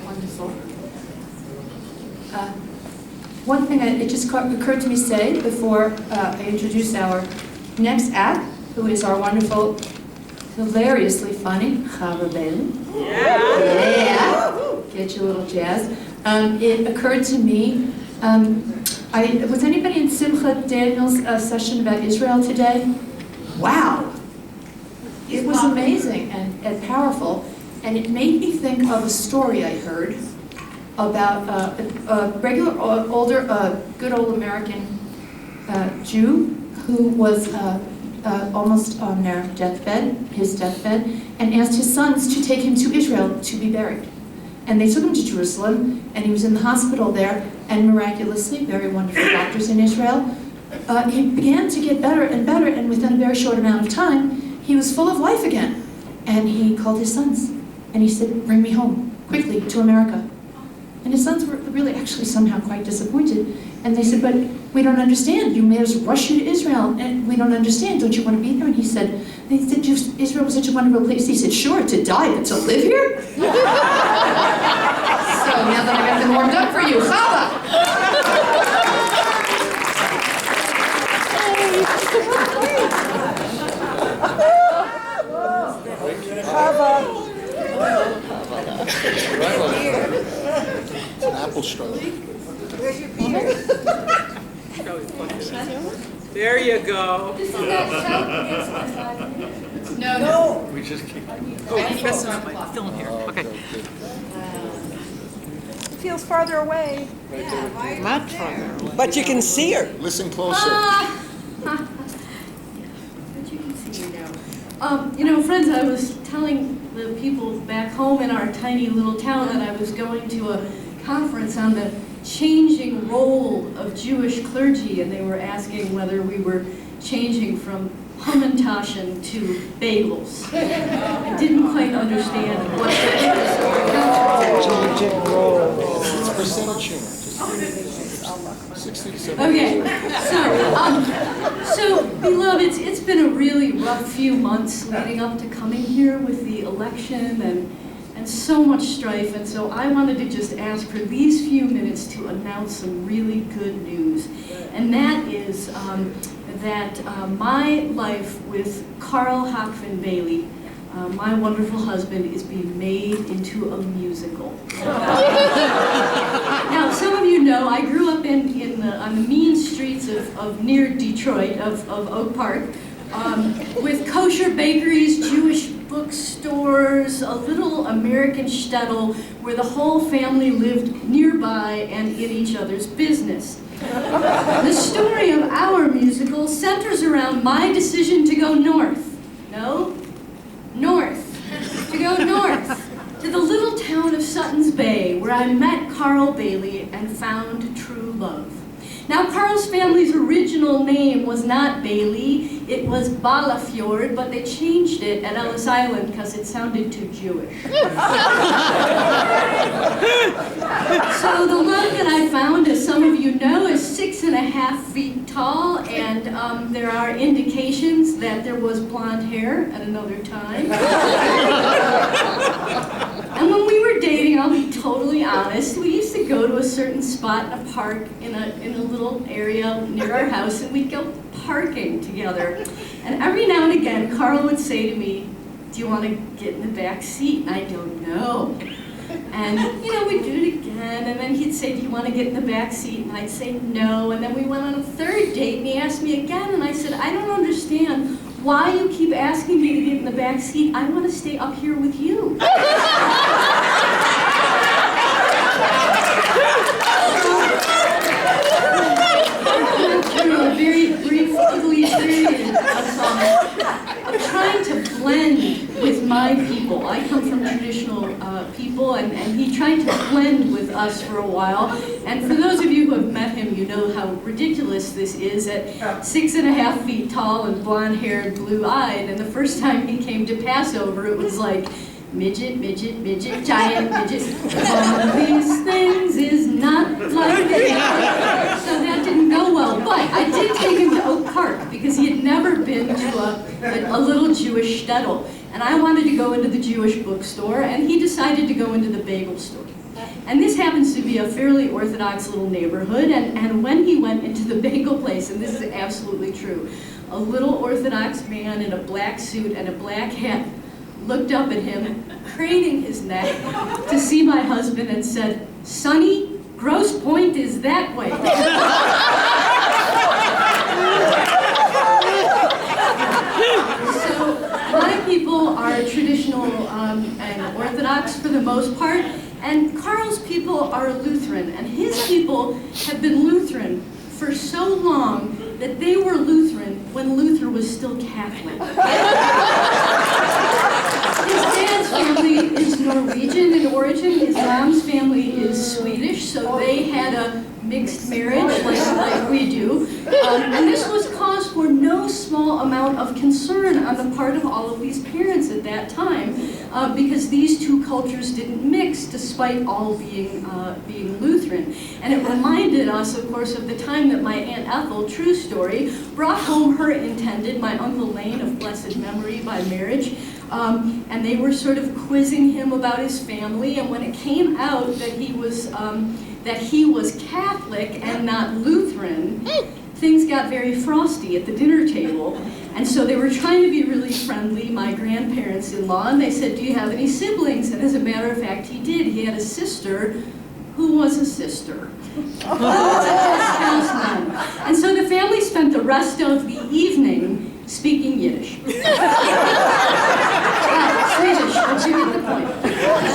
Wonderful. One thing it just occurred to me to say before I introduce our next act, who is our wonderful, hilariously funny cabaret. Yeah. Get you a little jazz. It occurred to me, was anybody in Simcha Daniel's session about Israel today? Wow. It was amazing and powerful, and it made me think of a story I heard about a regular, older, good old American Jew who was almost on their deathbed, his deathbed, and asked his sons to take him to Israel to be buried. And they took him to Jerusalem, and he was in the hospital there, and miraculously, very wonderful doctors in Israel, he began to get better and better, and within a very short amount of time, he was full of life again. And he called his sons, and he said, "Bring me home, quickly, to America." And his sons were really actually somehow quite disappointed. And they said, "But we don't understand. You made us rush you to Israel, and we don't understand. Don't you want to be there?" And he said, "Israel was such a wonderful place." He said, "Sure, to die, but to live here?" So now that I got them warmed up for you, Chava! It's an apple struggle. Where's your Peter? There you go. No. We just keep. Oh, you're messing up my film here. Okay. Feels farther away. Much farther. But you can see her. Listen closer. But you can see her now. You know, friends, I was telling the people back home in our tiny little town that I was going to a conference on the changing role of Jewish clergy, and they were asking whether we were changing from Hamantashen to bagels. I didn't quite understand what Changing role. It's percentage humor. 60 to 70. Okay, so beloved, it's been a really rough few months leading up to coming here with the election and so much strife, and so I wanted to just ask for these few minutes to announce some really good news, and that is that my life with Carl Hockman Bailey, my wonderful husband, is being made into a musical. Now, some of you know I grew up on the mean streets of near Detroit, of Oak Park, with kosher bakeries, Jewish bookstores, a little American shtetl where the whole family lived nearby and in each other's business. The story of our musical centers around my decision to go north. No, north. To go north. To the little town of Sutton's Bay, where I met Carl Bailey and found true love. Now, Carl's family's original name was not Bailey, it was Balafjord, but they changed it at Ellis Island because it sounded too Jewish. So the love that I found, as some of you know, is 6.5 feet tall, and there are indications that there was blonde hair at another time. And when we were dating, I'll be totally honest, we used to go to a certain spot in a park in a little area near our house, and we'd go parking together. And every now and again, Carl would say to me, "Do you want to get in the back seat?" And I don't know. And, you know, we'd do it again, and then he'd say, "Do you want to get in the back seat?" And I'd say no. And then we went on a third date, and he asked me again, and I said, "I don't understand why you keep asking me to get in the back seat. I want to stay up here with you." Through a very brief, ugly period of trying to blend with my people. I come from traditional people, and he tried to blend with us for a while. And for those of you who have met him, you know how ridiculous this is at 6.5 feet tall and blonde-haired, blue-eyed. And the first time he came to Passover, it was like, midget, midget, midget, giant midget. All these things is not like that. So that didn't go well. But I did take him to Oak Park because he had never been to a little Jewish shtetl. And I wanted to go into the Jewish bookstore, and he decided to go into the bagel store. And this happens to be a fairly orthodox little neighborhood, and when he went into the bagel place, and this is absolutely true, a little Orthodox man in a black suit and a black hat looked up at him, craning his neck to see my husband and said, "Sonny, Grosse Pointe is that way." So a lot of people are traditional and Orthodox for the most part, and Carl's people are Lutheran, and his people have been Lutheran for so long that they were Lutheran when Luther was still Catholic. His dad's family is Norwegian in origin, his mom's family is Swedish, so they had a mixed marriage like we do. And this was cause for no small amount of concern on the part of all of these parents at that time, because these two cultures didn't mix despite all being Lutheran. And it reminded us, of course, of the time that my Aunt Ethel, true story, brought home her intended, my Uncle Lane of blessed memory by marriage, and they were sort of quizzing him about his family, and when it came out that he was Catholic and not Lutheran, things got very frosty at the dinner table. And so they were trying to be really friendly, my grandparents-in-law, and they said, "Do you have any siblings?" And as a matter of fact, he did. He had a sister who was a sister. And so the family spent the rest of the evening speaking Yiddish. Swedish, but you get the point.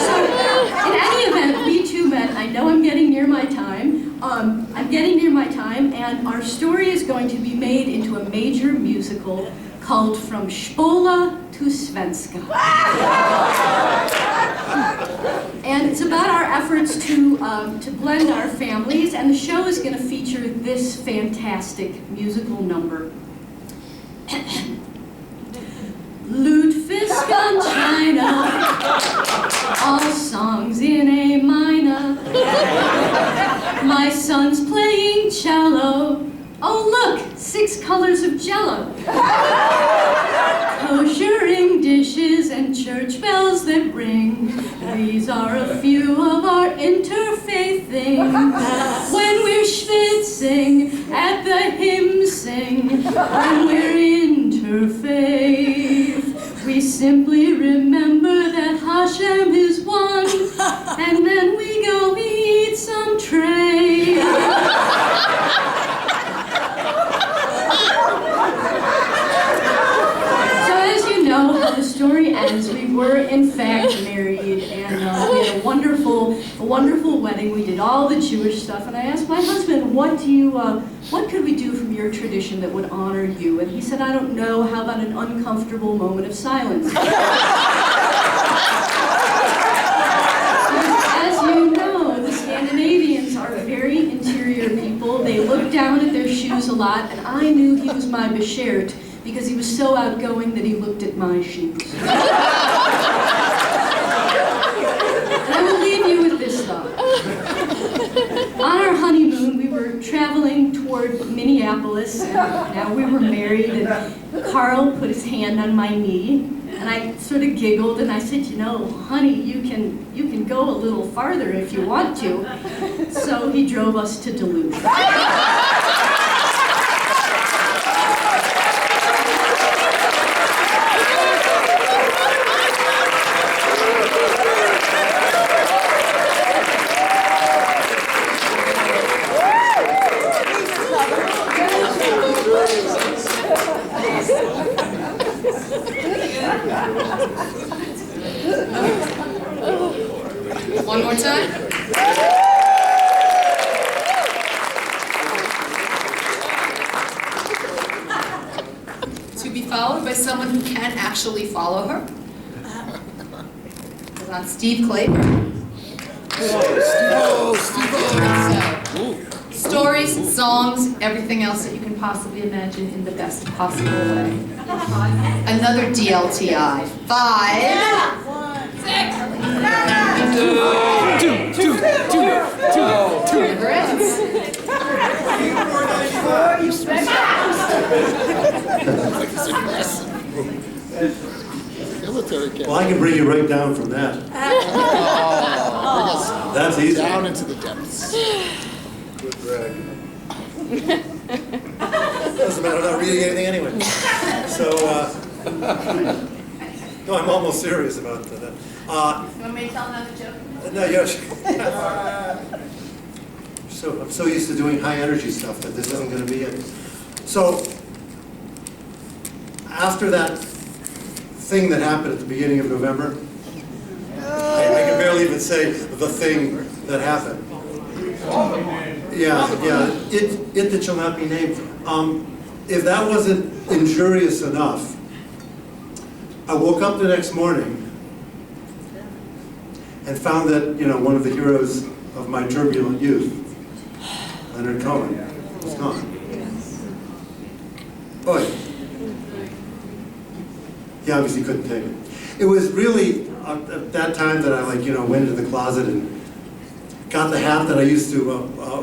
So, in any event, we two met. I know I'm getting near my time. And our story is going to be made into a major musical called From Spola to Svenska. And it's about our efforts to blend our families, and the show is going to feature this fantastic musical number. Lutfisk China, all songs in A minor. My son's playing cello. Oh look, 6 colors of jello. Koshering dishes and church bells that ring. These are a few of our interfaith things. When we're schwitzing at the hymn sing, when we're interfaith, we simply remember that Hashem is one, and then we go eat some tray. So as you know, how the story ends, we were in fact married, and we had a wonderful wedding. We did all the Jewish stuff, and I asked my husband, what could we do from your tradition that would honor you? And he said, I don't know, how about an uncomfortable moment of silence? As you know, the Scandinavians are very interior people. They look down at their shoes a lot, and I knew he was my beshert because he was so outgoing that he looked at my shoes. And I will leave you with this thought. On our honeymoon, we were traveling toward Minneapolis, and now we were married, and Carl put his hand on my knee, and I sort of giggled, and I said, you know, honey, you can go a little farther if you want to. So he drove us to Duluth. One more time. To be followed by someone who can actually follow her. It's on Steve Claiborne. Stories, songs, everything else that you can possibly imagine in the best possible way. Another DLTI. 5, Military camp. Well, I can bring you right down from that. Bring us That's easy. down into the depths. Good drag. Doesn't matter, I'm not reading anything anyway. So, no, I'm almost serious about that. You want me to tell another joke? No, yes. So I'm so used to doing high energy stuff that this isn't going to be it. So after that thing that happened at the beginning of November, I can barely even say the thing that happened. Yeah, it that shall not be named. If that wasn't injurious enough, I woke up the next morning and found that, one of the heroes of my turbulent youth, Leonard Cohen, was gone. Boy. He obviously couldn't take it. It was really at that time that I went into the closet and got the hat that I used to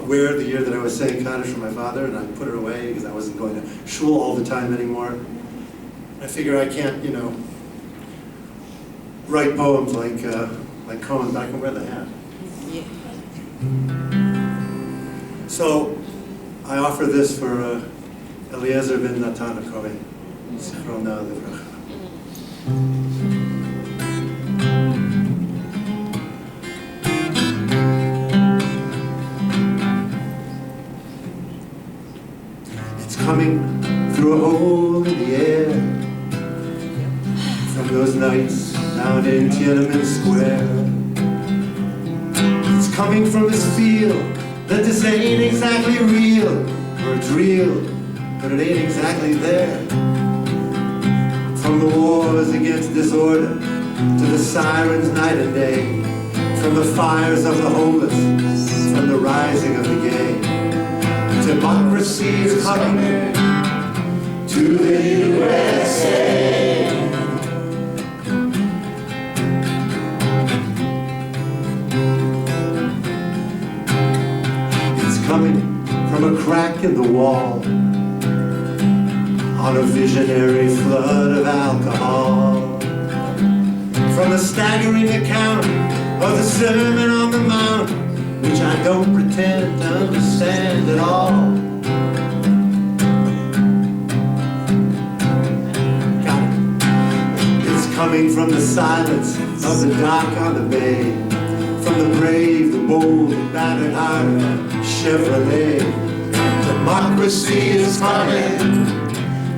wear the year that I was saying Kaddish for my father, and I put it away because I wasn't going to shul all the time anymore. I figure I can't, write poems like Cohen, but I can wear the hat. Yeah. So I offer this for Eliezer ben Natan HaKohen. Zichrona Livracha. It's coming through a hole in the air from those nights down in Tiananmen Square. It's coming from this feel that this ain't exactly real, or it's real, but it ain't exactly there. From the wars against disorder to the sirens night and day, from the fires of the homeless, from the rising of the gay. Democracy is coming to the USA. It's coming from a crack in the wall, on a visionary flood of alcohol, from the staggering account of the Sermon on the Mount, which I don't pretend to understand at all. Got it. It's coming from the silence of the dock on the bay, from the brave, the bold, the battered-hearted Chevrolet. Democracy is coming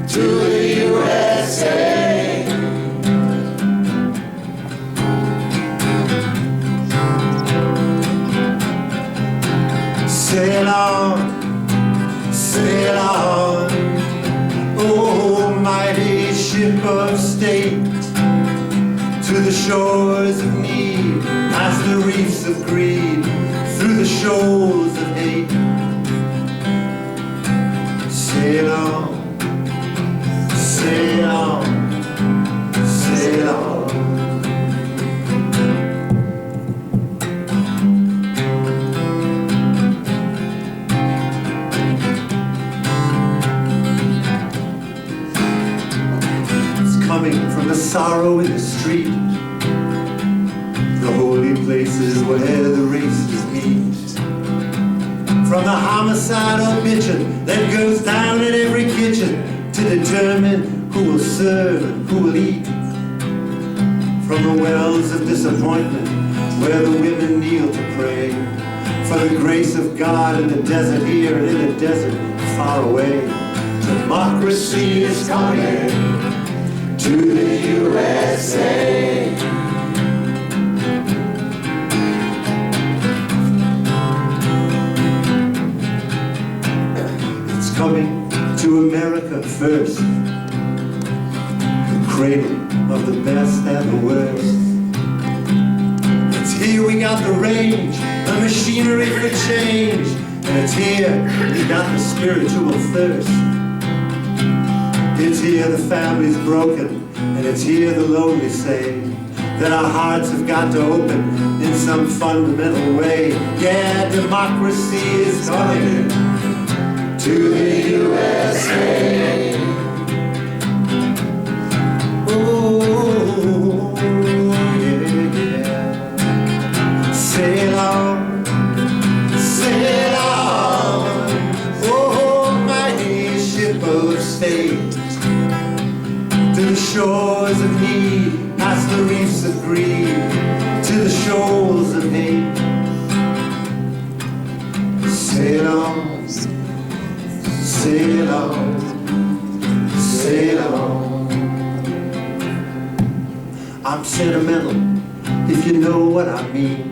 to the USA. Sail on, oh mighty ship of state, to the shores of need, past the reefs of greed, through the shoals of hate. Sail on, sail on, sail on. From the sorrow in the street, the holy places where the races meet, from the homicidal bitchin' that goes down in every kitchen to determine who will serve and who will eat, from the wells of disappointment where the women kneel to pray for the grace of God in the desert here and in the desert far away. Democracy is coming to the USA. It's coming to America first, the cradle of the best and the worst. It's here we got the range, the machinery for change, and it's here we got the spiritual thirst. It's here the family's broken, and it's here the lonely say, that our hearts have got to open in some fundamental way. Yeah, democracy is coming to the USA. Oh, yeah. Sail on, sail on, oh, mighty ship of state, to the shores of need, past the reefs of greed, to the shoals of hate. Sail on, sail on, sail on. I'm sentimental, if you know what I mean.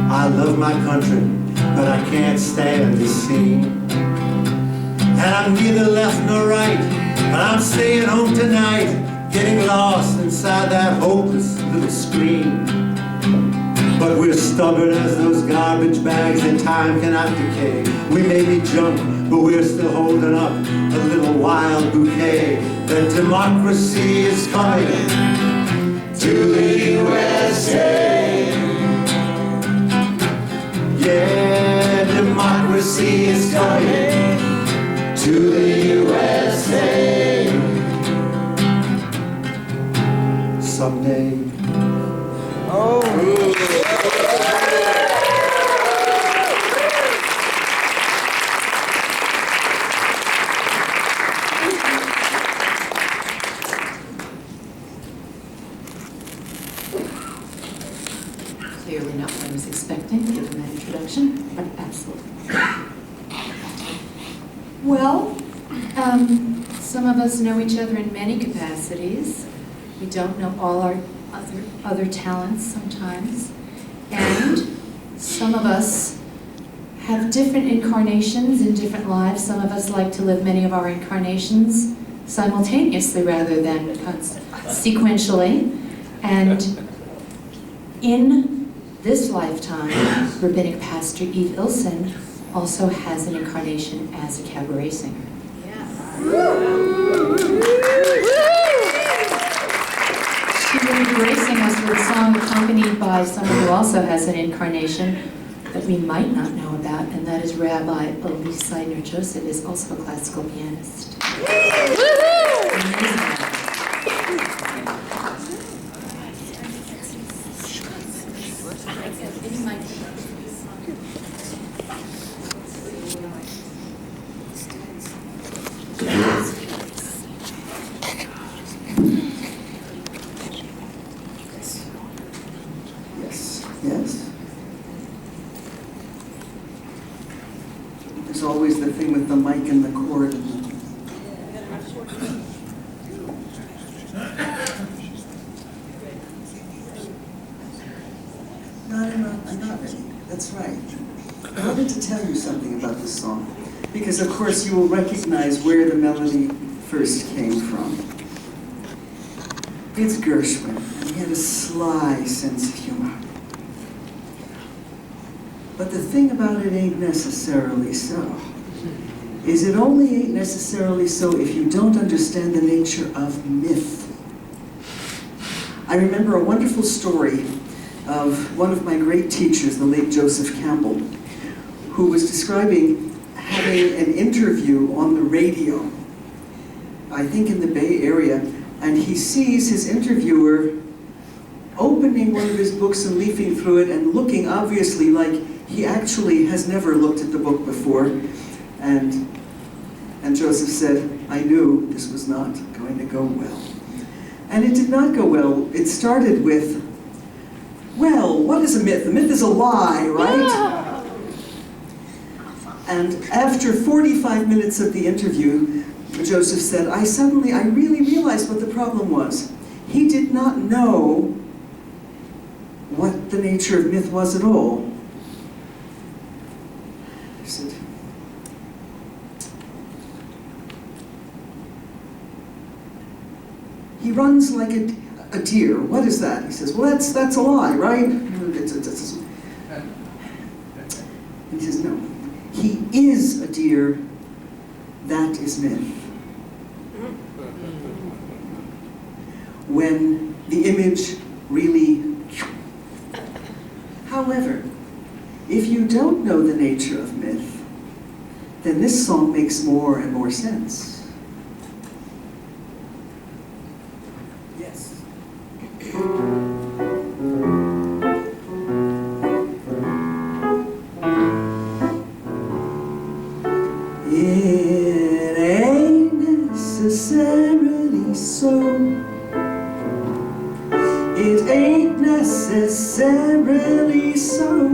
I love my country, but I can't stand the scene. And I'm neither left nor right, but I'm staying home tonight, getting lost inside that hopeless little screen. But we're stubborn as those garbage bags that time cannot decay. We may be junk, but we're still holding up a little wild bouquet. That democracy is coming to the USA. Yeah, democracy is coming to the USA. Someday. Clearly not what I was expecting, given that introduction, but absolutely. Well, some of us know each other in many capacities. We don't know all our other talents sometimes. And some of us have different incarnations in different lives. Some of us like to live many of our incarnations simultaneously rather than sequentially. And in this lifetime, Rabbinic Pastor Eve Ilsen also has an incarnation as a cabaret singer. She will be gracing us with a song accompanied by someone who also has an incarnation that we might not know about, and that is Rabbi Elise Seidner Joseph, is also a classical pianist. Amazing. Yes. There's always the thing with the mic and the cord. No, I'm not ready. That's right. I wanted to tell you something about this song, because of course you will recognize where the melody first came from. It's Gershwin, and he had a sly sense of humor. But the thing about it ain't necessarily so. Is it only ain't necessarily so if you don't understand the nature of myth. I remember a wonderful story of one of my great teachers, the late Joseph Campbell, who was describing having an interview on the radio, I think in the Bay Area, and he sees his interviewer opening one of his books and leafing through it and looking obviously like he actually has never looked at the book before. And Joseph said, I knew this was not going to go well. And it did not go well. It started with, well, what is a myth? A myth is a lie, right? Yeah. And after 45 minutes of the interview, Joseph said, I really realized what the problem was. He did not know what the nature of myth was at all. He said, he runs like a deer. What is that? He says, well, that's a lie, right? And he says, no. He is a deer. That is myth. when the image really... However, if you don't know the nature of myth, then this song makes more and more sense. Yes. It ain't necessarily so. It ain't necessarily so.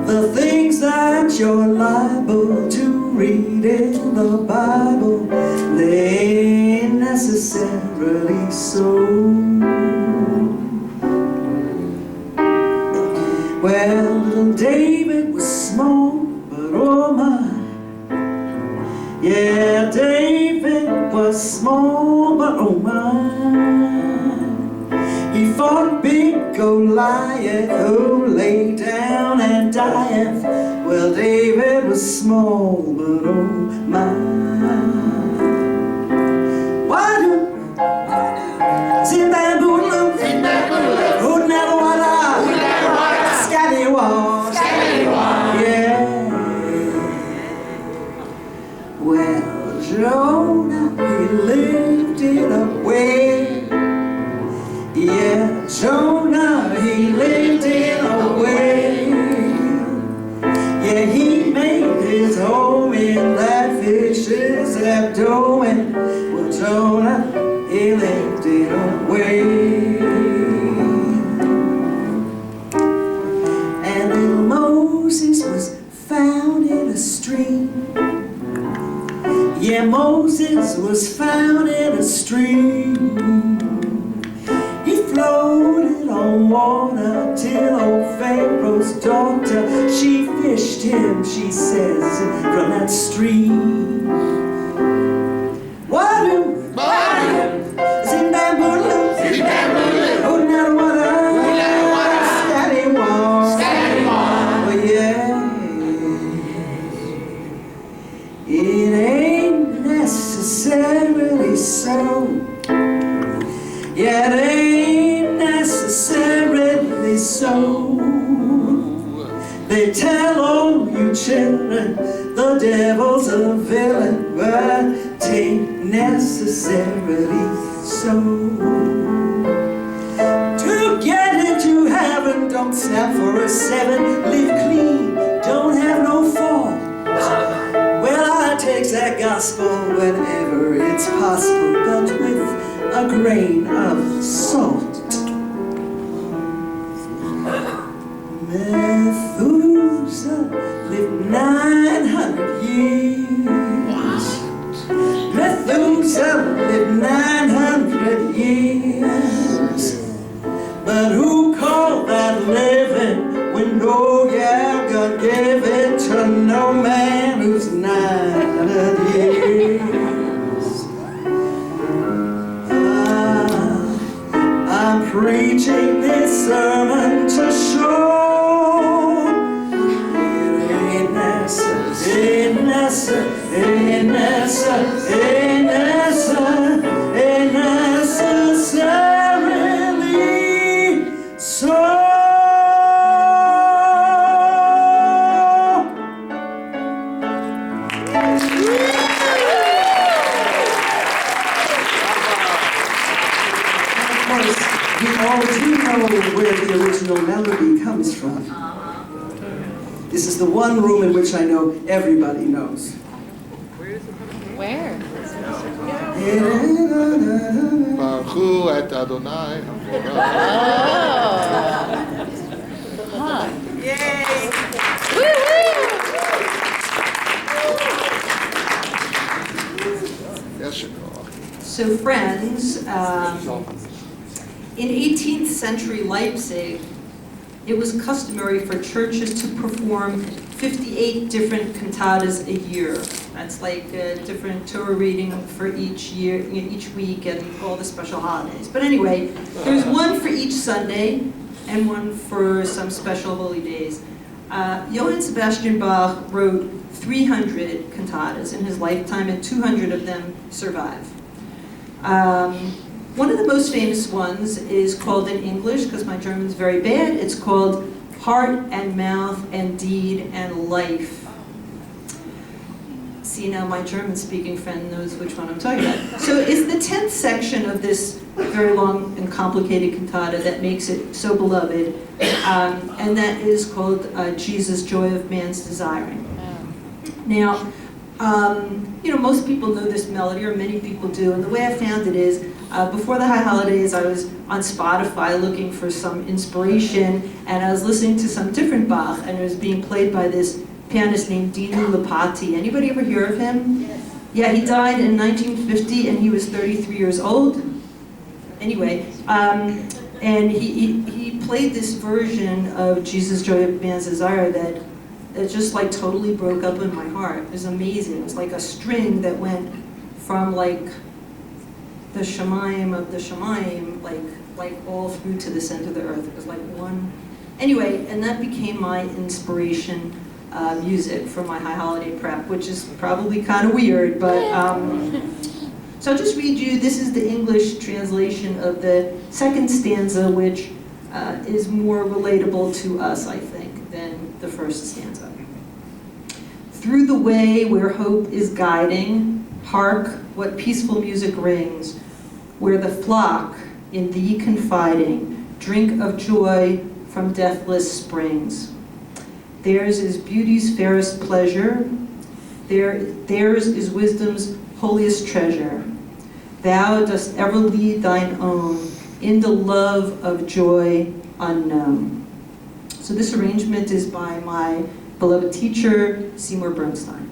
The things that you're liable to read in the Bible, they ain't necessarily so. Well, little David was small, but oh my. Yeah, David was small, but oh my. He fought big Goliath, who lay down and dieth. Well, David was small, but oh my. Why do? Sit down, boodle, who never wanna? Scallywag, yeah. Well, Jonah, he lived in a way. Yeah, Jonah, he lived in a way. Yeah, he made his home in that fish's abdomen. Well, Jonah, he lived in a way. And little Moses was found in a stream. Yeah, Moses was found in a stream. He floated on water till old Pharaoh's daughter, she fished him, she says, from that stream. Wadu, Zimbabwe, oh now water, scallywag, oh yeah. It ain't necessarily so. Yeah, it ain't necessarily so. They tell all you children the devil's a villain, but it ain't necessarily so. To get into heaven, don't snap for a 7, live clean, don't have no fault. Well, I take that gospel whenever it's possible, but with a grain of salt. Methuselah lived 900 years. Methuselah lived 900 years. But who called that living when no, yeah, God gave it to no man who's 900 years? I'm preaching this sermon to show it ain't necessarily so. We all do know where the original melody comes from. This is the one room in which I know everybody knows. Where? Baruch et Adonai. Huh. Yay! Yes, you know. So friends, in 18th century Leipzig, it was customary for churches to perform 58 different cantatas a year. That's like a different Torah reading for each year, each week, and all the special holidays. But anyway, there's one for each Sunday and one for some special holy days. Johann Sebastian Bach wrote 300 cantatas in his lifetime, and 200 of them survive. One of the most famous ones is called in English, because my German's very bad, it's called Heart and Mouth and Deed and Life. See, now my German-speaking friend knows which one I'm talking about. So it's the 10th section of this very long and complicated cantata that makes it so beloved, and that is called Jesus, Joy of Man's Desiring. Now, most people know this melody, or many people do, and the way I found it is, before the High Holidays, I was on Spotify looking for some inspiration, and I was listening to some different Bach, and it was being played by this pianist named Dinu Lipati. Anybody ever hear of him? Yes. Yeah, he died in 1950, and he was 33 years old. Anyway, and he played this version of Jesus, Joy of Man's Desire that it just like totally broke up in my heart. It was amazing. It was like a string that went from like the Shemayim of the Shemayim, like all through to the center of the earth. It was like one. Anyway, and that became my inspiration music for my High Holiday prep, which is probably kind of weird, but so I'll just read you. This is the English translation of the second stanza, which is more relatable to us, I think, than the first stanza. Through the way where hope is guiding, hark what peaceful music rings, where the flock, in thee confiding, drink of joy from deathless springs. Theirs is beauty's fairest pleasure, theirs is wisdom's holiest treasure. Thou dost ever lead thine own in the love of joy unknown. So this arrangement is by my beloved teacher, Seymour Bernstein.